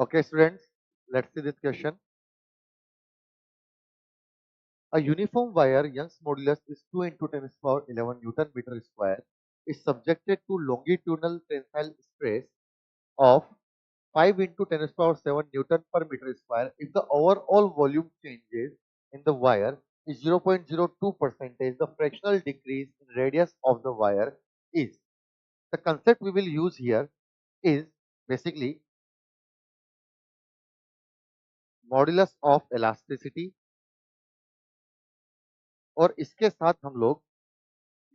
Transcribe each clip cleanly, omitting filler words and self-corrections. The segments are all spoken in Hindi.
Okay, students, let's see this question. A uniform wire Young's modulus is 2 into 10 to the power 11 Newton meter square is subjected to longitudinal tensile stress of 5 into 10 to the power 7 Newton per meter square if the overall volume changes in the wire is 0.02%. The fractional decrease in radius of the wire is. The concept we will use here is basically modulus of elasticity और इसके साथ हम लोग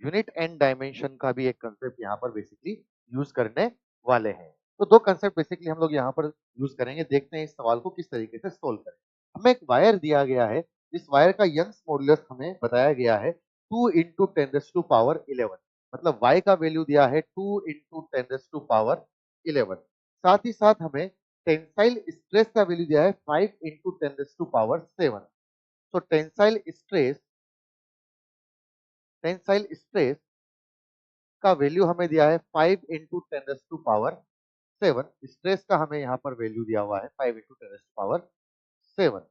यूनिट एंड डायमेंशन का भी एक कंसेप्ट यहाँ पर बेसिकली यूज करने वाले हैं। तो दो कंसेप्ट बेसिकली हम लोग यहाँ पर यूज करेंगे। देखते हैं इस सवाल को किस तरीके से सोल्व करें। हमें एक वायर दिया गया है, इस वायर का यंग्स मॉड्यूलस हमें बताया गया है 2 into 10 raised to power 11, मतलब y का वैल्यू दिया है 2 into 10 raised to power 11। साथ ही साथ हमें टेंसाइल स्ट्रेस का वैल्यू दिया है 5 into 10 raised to power 7। तो टेंसाइल स्ट्रेस का वैल्यू हमें दिया है 5 into 10 raised to power 7। Stress का हमें यहाँ पर वैल्यू दिया हुआ है 5 into 10 raised to power 7।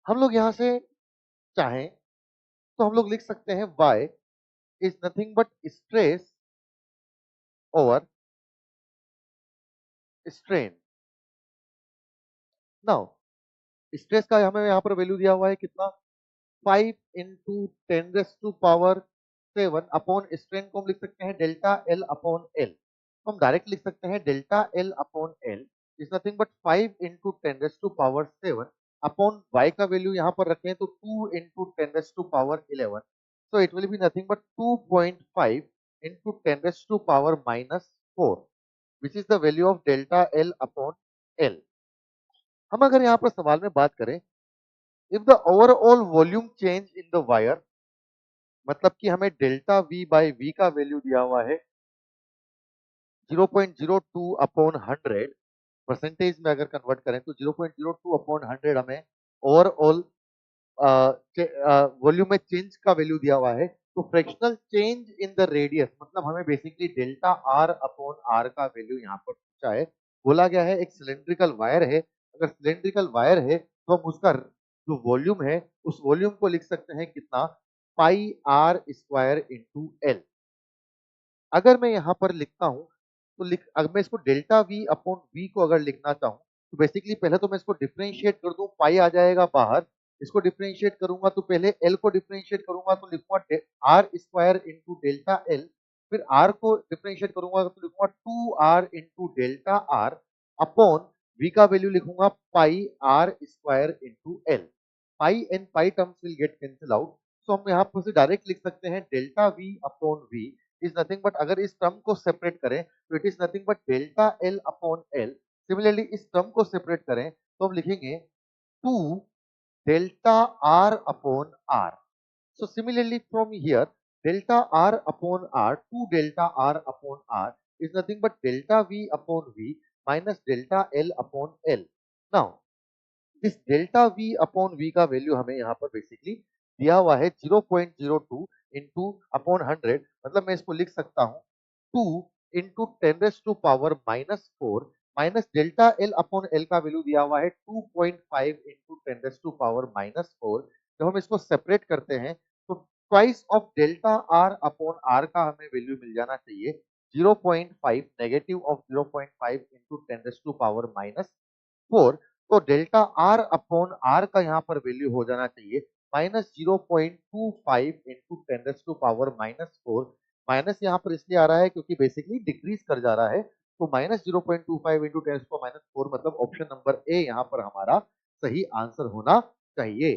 हम लोग यहाँ से चाहें तो हम लोग लिख सकते हैं y is nothing but stress over strain। Now stress का हमें यहाँ पर वैल्यू दिया हुआ है कितना, 5 into 10 raised to power 7 upon strain को हम लिख सकते हैं डेल्टा एल अपॉन एल। तो हम डायरेक्ट लिख सकते हैं delta L upon L is nothing but 5 into 10 raised to power 7 upon y का वैल्यू यहाँ पर रखें तो 2 into 10 raised to power 11। So it will be nothing but 2.5 into 10 raised to power minus 4 which is the value of delta L upon L। हम अगर यहाँ पर सवाल में बात करें if the overall volume change in the wire, मतलब कि हमें डेल्टा V बाई V का वैल्यू दिया हुआ है 0.02 अपॉन 100, परसेंटेज में अगर कन्वर्ट करें तो 0.02 अपॉन 100 हमें ओवरऑल वॉल्यूम में चेंज का वैल्यू दिया हुआ है। तो fractional change in the radius मतलब हमें basically delta R upon R का वैल्यू यहाँ पर पूछा है। बोला गया है एक सिलेंड्रिकल वायर है, अगर सिलेंड्रिकल वायर है तो हम उसका जो वॉल्यूम है उस वॉल्यूम को लिख सकते हैं कितना, पाई आर स्क्वायर इंटू एल। अगर मैं यहाँ पर लिखता हूँ तो अगर मैं इसको डेल्टा वी अपॉन वी को अगर लिखना चाहूँ तो बेसिकली पहले तो मैं इसको डिफरेंशिएट कर दूं, पाई आ जाएगा बाहर, इसको डिफरेंशिएट करूंगा तो पहले एल को डिफरेंशिएट करूंगा तो लिखूंगा R square into delta L, फिर आर को डिफरेंशिएट करूंगा तो लिखूंगा 2r into delta R upon V का वैल्यू लिखूंगा pi R square into L. Pi and pi terms will get cancel out, so हम यहाँ पर से डायरेक्ट लिख सकते हैं delta V upon V is nothing but, अगर इस टर्म को सेपरेट करें तो it is nothing but delta L upon L. Similarly इस टर्म को सेपरेट करें तो हम लिखेंगे 2 delta R upon R. So similarly from here delta R upon R, 2 delta R upon R is nothing but delta V upon V minus delta L upon L. Now this delta V upon V का वैल्यू हमें यहाँ पर बेसिकली दिया हुआ है 0.02 इंटू अपॉन 100, मतलब मैं इसको लिख सकता हूँ 2 into 10 raise to power minus 4 minus delta L upon L का वैल्यू दिया हुआ है 2.5 into 10 raise to power minus 4। जब हम इसको सेपरेट करते हैं तो twice of delta R upon R का हमें वैल्यू मिल जाना चाहिए 0.5, negative of 0.5 into 10 raise to power minus 4। तो डेल्टा आर अपॉन आर का यहाँ पर वैल्यू हो जाना चाहिए minus 0.25 into 10 raise to power minus 4। Minus यहाँ पर इसलिए आ रहा है क्योंकि बेसिकली डिक्रीज कर जा रहा है, तो minus 0.25 into 10 raise to minus 4 मतलब ऑप्शन नंबर ए यहाँ पर हमारा सही आंसर होना चाहिए।